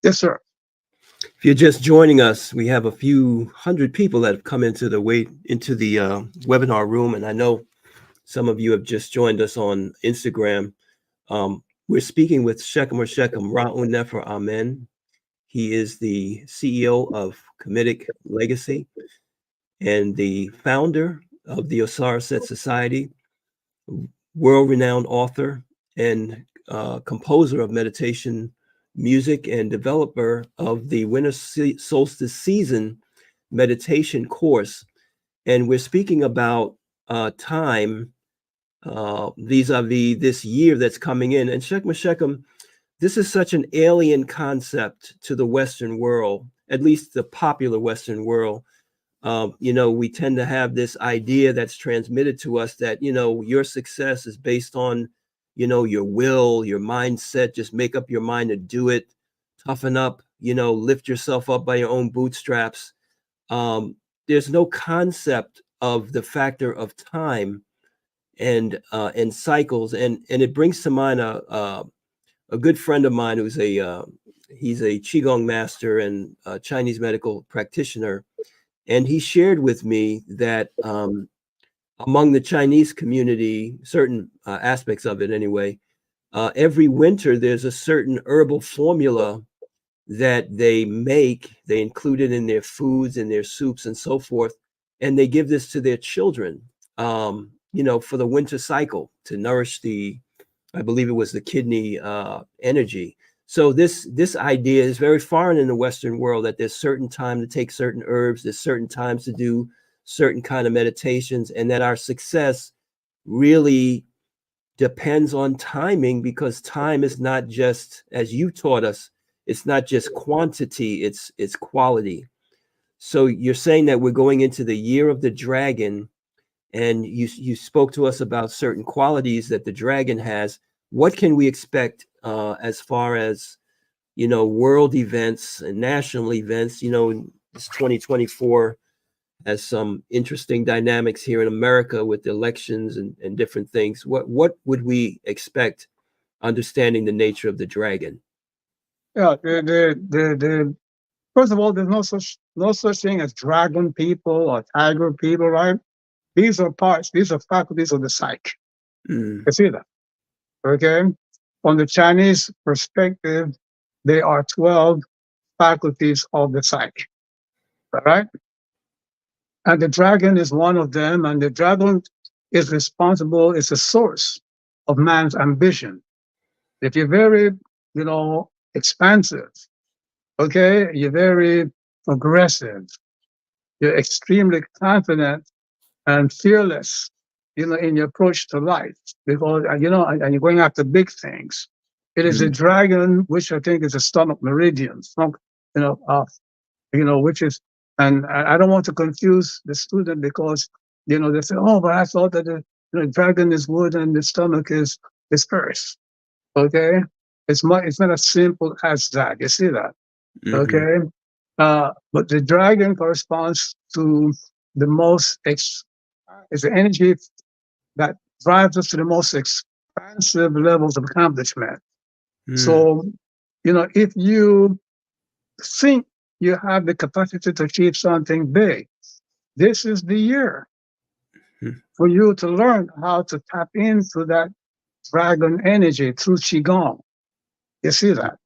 Yes, sir. If you're just joining us, we have a few hundred people that have come into the webinar room, and I know some of you have just joined us on Instagram. We're speaking with Shekhem Ur Shekhem, Un Nefer Amen. He is the CEO of Kamitic Legacy and the founder of the Ausar Auset Society, world-renowned author and composer of meditation music and developer of the winter solstice season meditation course. And we're speaking about time vis-a-vis this year that's coming in. And Shekhem Shekhem, this is such an alien concept to the Western world, at least the popular Western world. We tend to have this idea that's transmitted to us that, your success is based on, your will, your mindset. Just make up your mind to do it, toughen up, lift yourself up by your own bootstraps. There's no concept of the factor of time and cycles. And it brings to mind a good friend of mine who's he's a Qigong master and a Chinese medical practitioner. And he shared with me that among the Chinese community, certain aspects of it anyway, every winter there's a certain herbal formula that they include it in their foods and their soups and so forth. And they give this to their children, for the winter cycle to nourish I believe it was the kidney energy. So this idea is very foreign in the Western world, that there's certain time to take certain herbs, there's certain times to do certain kind of meditations, and that our success really depends on timing, because time is not just, as you taught us, it's not just quantity, it's quality. So you're saying that we're going into the year of the dragon, and you spoke to us about certain qualities that the dragon has. What can we expect as far as, world events and national events? This 2024 has some interesting dynamics here in America with elections and different things. What would we expect, understanding the nature of the dragon? Yeah, the first of all, there's no such thing as dragon people or tiger people, right? These are faculties of the psyche. Mm. You see that? Okay? From the Chinese perspective, they are 12 faculties of the psyche. All right? And the dragon is one of them, and the dragon is a source of man's ambition. If you're very, expansive, okay, you're very aggressive, you're extremely confident and fearless, in your approach to life, because, and you're going after big things. It is a dragon, which I think is a stomach meridian, which is, and I don't want to confuse the student, because, they say, oh, but I thought that the dragon is wood and the stomach is earth. Okay? It's not as simple as that. You see that? Okay? But the dragon corresponds to the is the energy that drives us to the most expansive levels of accomplishment. So, if you think you have the capacity to achieve something big, this is the year for you to learn how to tap into that dragon energy through Qigong. You see that?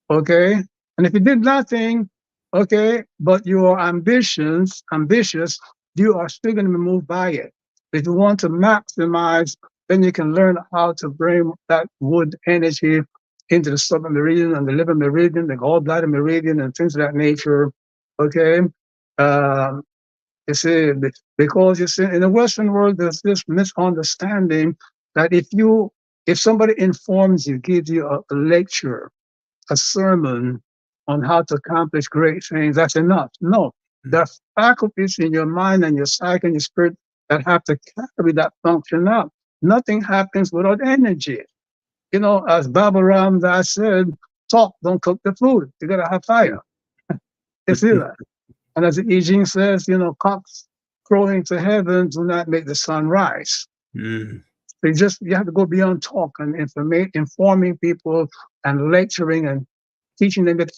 Okay? And if you did nothing, okay, but you are ambitious, you are still going to be moved by it. If you want to maximize, then you can learn how to bring that wood energy into the stomach meridian and the liver meridian, the gallbladder meridian, and things of that nature. Okay? You see, because you see, in the Western world, there's this misunderstanding that if somebody informs you, gives you a lecture, a sermon on how to accomplish great things, that's enough. No, there are faculties in your mind and your psyche and your spirit that have to carry that function out. Nothing happens without energy. As Baba Ram Das said, talk, don't cook the food. You gotta have fire. You see that? And as the I Ching says, cocks crowing to heaven do not make the sun rise. You have to go beyond talk and informing people and lecturing and teaching them that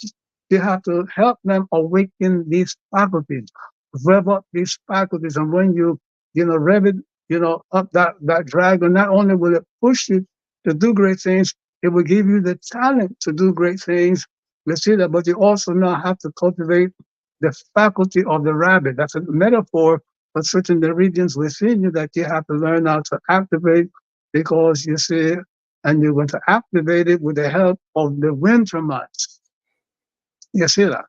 you have to help them awaken these faculties, rev up these faculties. And when rev it, up that dragon, not only will it push you to do great things, it will give you the talent to do great things. Let's see that, but you also now have to cultivate the faculty of the rabbit. That's a metaphor for certain regions within you that you have to learn how to activate, because you see, and you're going to activate it with the help of the winter months. You see that?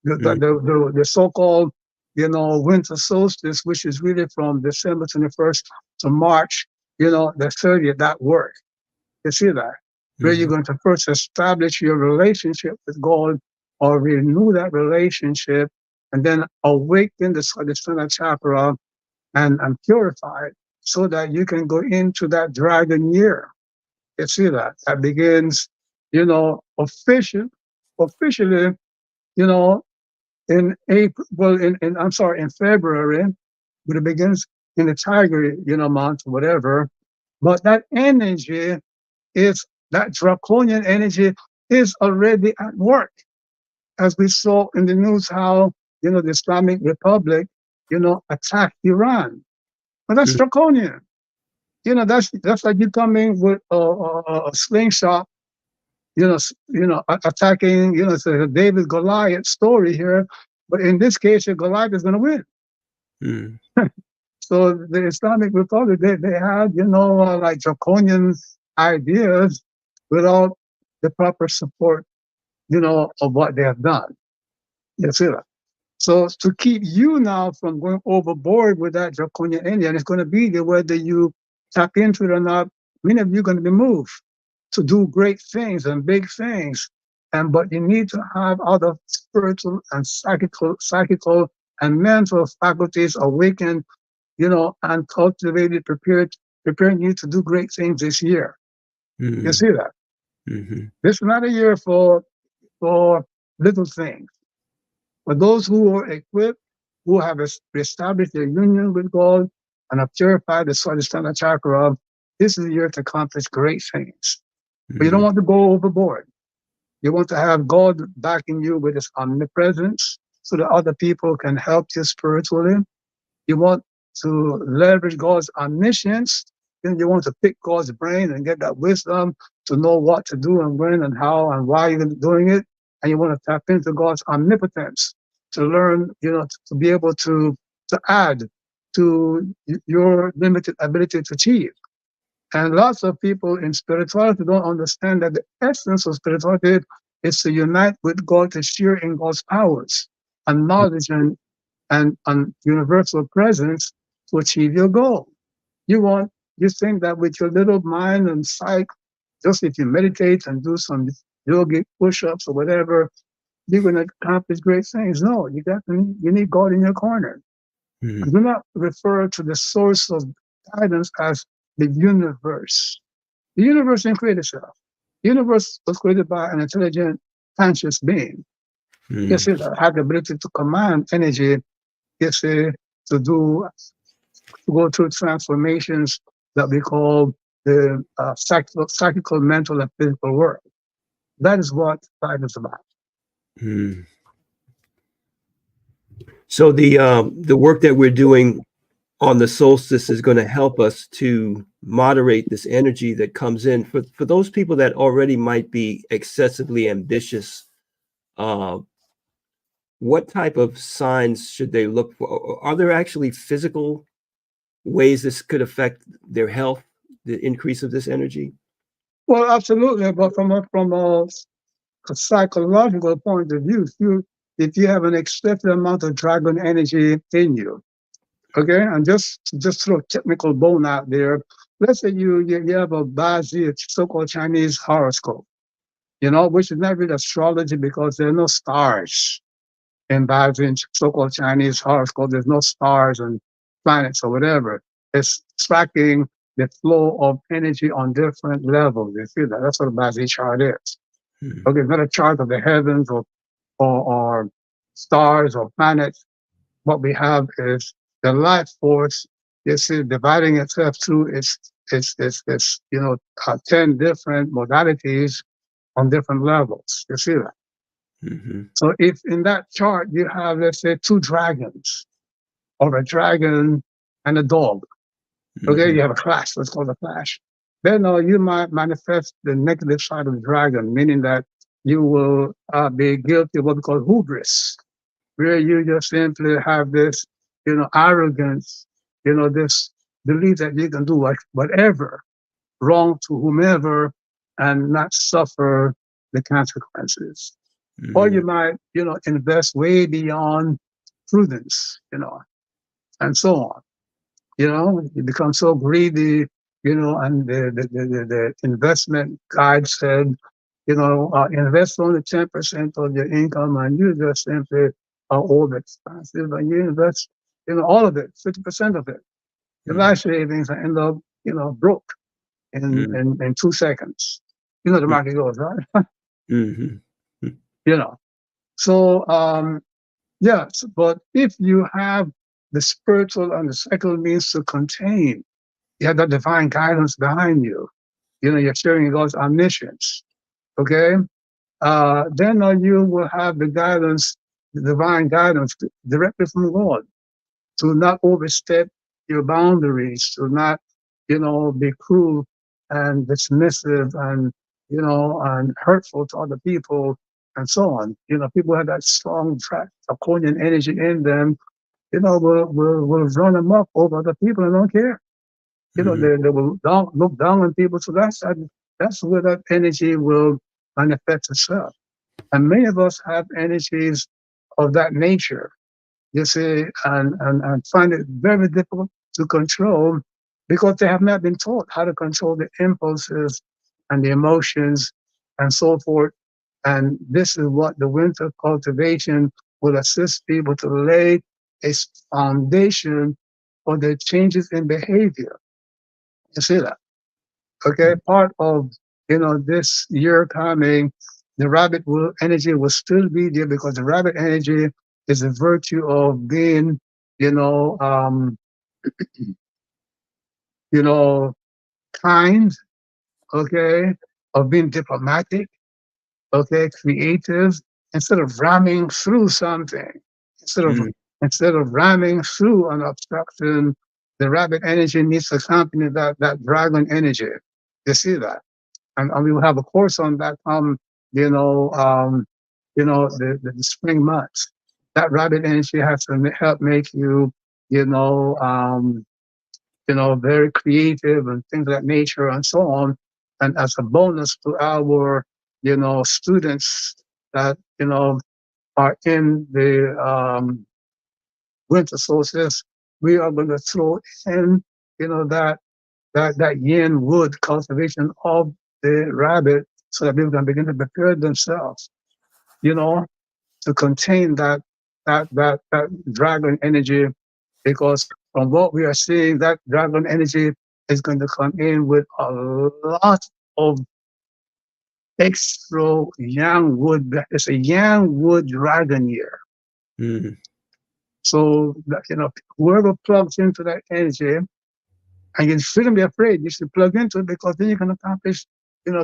The so-called, winter solstice, which is really from December 21st to March, the 30th, that work. You see that? Where you're going to first establish your relationship with God, or renew that relationship, and then awaken the Swadhisthana chakra and purify it, so that you can go into that dragon year. You see that? That begins, officially, in April, well, in February, but it begins in the tiger, month, whatever. But that energy that draconian energy is already at work. As we saw in the news how, the Islamic Republic, attacked Iran. But that's draconian. That's like you coming with a slingshot, attacking, it's a David Goliath story here. But in this case, Goliath is going to win. So the Islamic Republic, they had, like draconian ideas without the proper support, of what they have done. You see that? So to keep you now from going overboard with that draconian energy, and it's going to be there whether you tap into it or not, many of you are going to be moved to do great things and big things. But you need to have other spiritual and psychical and mental faculties awakened, and cultivated, preparing you to do great things this year. You see that? This is not a year for little things. For those who are equipped, who have established their union with God and have purified the Swadhisthana chakra, this is a year to accomplish great things. But you don't want to go overboard. You want to have God backing you with His omnipresence, so that other people can help you spiritually. You want to leverage God's omniscience. Then you want to pick God's brain and get that wisdom to know what to do and when and how and why you're doing it. And you want to tap into God's omnipotence to learn, to be able to add to your limited ability to achieve. And lots of people in spirituality don't understand that the essence of spirituality is to unite with God, to share in God's powers and knowledge and universal presence to achieve your goal. You think that with your little mind and psyche, just if you meditate and do some yogic push-ups or whatever, you're going to accomplish great things. No, you need God in your corner. Do not refer to the source of guidance as the universe. The universe didn't create itself. The universe was created by an intelligent, conscious being. You see, that had the ability to command energy, you see, to go through transformations that we call the psychical, mental, and physical world. That is what life is about. So the work that we're doing on the solstice is going to help us to moderate this energy that comes in. For those people that already might be excessively ambitious, what type of signs should they look for? Are there actually physical ways this could affect their health, the increase of this energy? Well, absolutely. But from a psychological point of view, if you have an excessive amount of dragon energy in you, okay, and just throw a technical bone out there. Let's say you have a Bazi, so-called Chinese horoscope, which is not really astrology because there are no stars in Bazi, so-called Chinese horoscope. There's no stars and planets or whatever. It's tracking the flow of energy on different levels. You see that? That's what a Bazi chart is. Okay, it's not a chart of the heavens or stars or planets. What we have is the life force, you see, dividing itself through its 10 different modalities on different levels. You see that? Mm-hmm. So if in that chart you have, let's say, two dragons, or a dragon and a dog, okay, Mm-hmm. you have a clash, let's call it a clash. Then you might manifest the negative side of the dragon, meaning that you will be guilty of what we call hubris, where you just simply have this, arrogance, this belief that you can do whatever wrong to whomever and not suffer the consequences. Or Mm-hmm. you might, invest way beyond prudence, and so on. You become so greedy, and the investment guide said, invest only 10% of your income, and you just simply are over expensive, and you invest, all of it, 50% of it. Your life savings and end up, broke in 2 seconds. The market goes, right? Mm-hmm. you know. So yes, but if you have the spiritual and the secular means to contain, you have that divine guidance behind you. You're sharing God's omniscience. Okay, then you will have the guidance, the divine guidance directly from God to not overstep your boundaries, to not, be cruel and dismissive and, and hurtful to other people and so on. People have that strong draconian energy in them, will run amok over other people and don't care. Mm-hmm. They will look down on people. So that's where that energy will manifest itself. And many of us have energies of that nature, you see, and find it very difficult to control because they have not been taught how to control the impulses and the emotions and so forth. And this is what the winter cultivation will assist people to lay a foundation for the changes in behavior. You see that? Okay, part of this year coming, the rabbit will energy will still be there because the rabbit energy is a virtue of being, you know, um, you know, kind, okay, of being diplomatic, okay, creative, instead of ramming through something, instead of instead of ramming through an obstruction, the rabbit energy needs to accompany that dragon energy. You see that? And we will have a course on that come, the spring months. That rabbit energy has to help make you, you know, um, very creative and things of that nature and so on. And as a bonus to our, students that, are in the winter solstice, we are going to throw in, that yin wood cultivation of the rabbit so that people can begin to prepare themselves, you know, to contain that dragon energy, because from what we are seeing, that dragon energy is going to come in with a lot of extra young wood. It's a young wood dragon year. Mm-hmm. So that, whoever plugs into that energy, and you shouldn't be afraid. You should plug into it because then you can accomplish,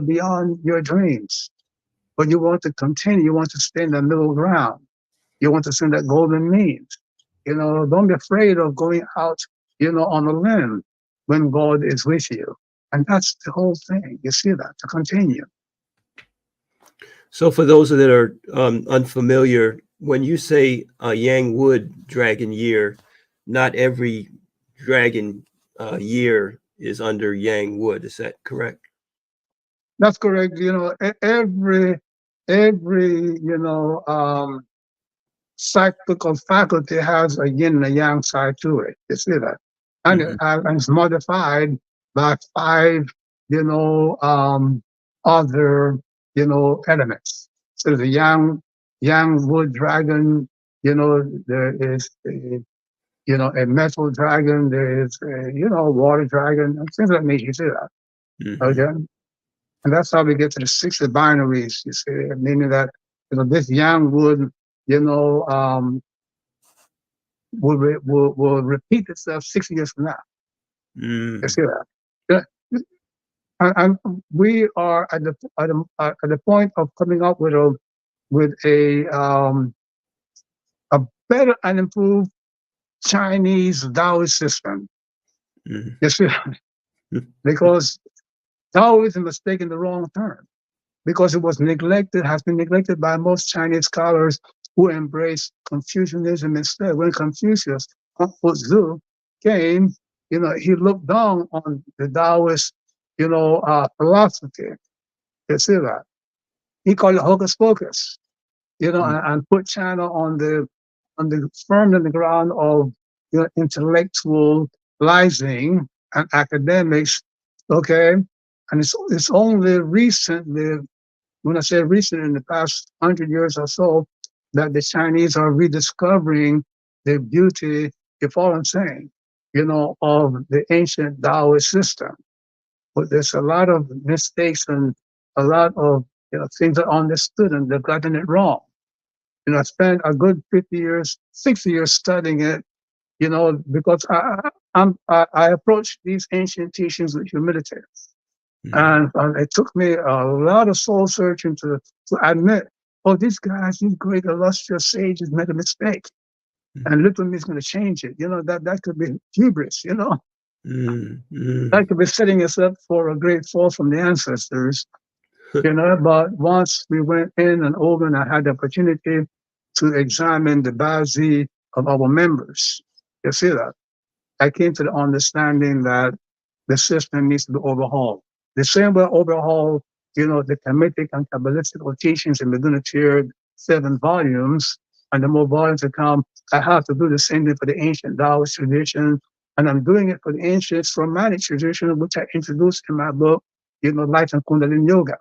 beyond your dreams. But you want to continue. You want to stay in the middle ground. You want to send that golden mean. Don't be afraid of going out, on a limb when God is with you. And that's the whole thing. You see that, to continue. So for those that are unfamiliar, when you say Yang Wood Dragon Year, not every dragon year is under Yang Wood. Is that correct? That's correct. Every, cyclical faculty has a yin and a yang side to it. You see that? And, Mm-hmm. and it's modified by five, other, elements. So the yang wood dragon, there is a metal dragon, there is a water dragon, and things like that. You see that? Mm-hmm. Okay. And that's how we get to the 60 binaries, you see, meaning that, this yang wood, you know, um, will repeat itself 60 years from now. You Mm-hmm. see that? Yeah. And we are at the point of coming up with with a better and improved Chinese Taoist system. Mm. You see, because Taoism was taken the wrong turn, because it was neglected, has been neglected by most Chinese scholars who embrace Confucianism instead. When Confucius, Uncle Zu, came, he looked down on the Taoist, philosophy. You see that? He called it hocus pocus, and put China on the firm in the ground of intellectualizing and academics. Okay, and it's only recently, when I say recent, in the past 100 years or so, that the Chinese are rediscovering the beauty, if all I'm saying, of the ancient Taoist system. But there's a lot of mistakes and a lot of things that are understood and they've gotten it wrong. I spent a good 50 years, 60 years studying it, because I approach these ancient teachings with humility. And it took me a lot of soul searching to admit, oh, these guys, these great illustrious sages made a mistake. And little me is going to change it. That could be hubris, that could be setting us up for a great fall from the ancestors, But once we went in and over and I had the opportunity to examine the Bazi of our members, you see that? I came to the understanding that the system needs to be overhauled. The same way I overhaul, the Kamitic and Kabbalistic teachings in Metu Neter 7 volumes, and the more volumes to come, I have to do the same thing for the ancient Taoist tradition, and I'm doing it for the ancient Brahmanic tradition, which I introduced in my book, Light and Kundalini Yoga,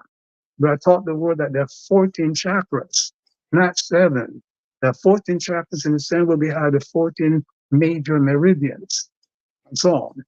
where I taught the world that there are 14 chakras, not 7. There are 14 chakras in the same way we have the 14 major meridians, and so on.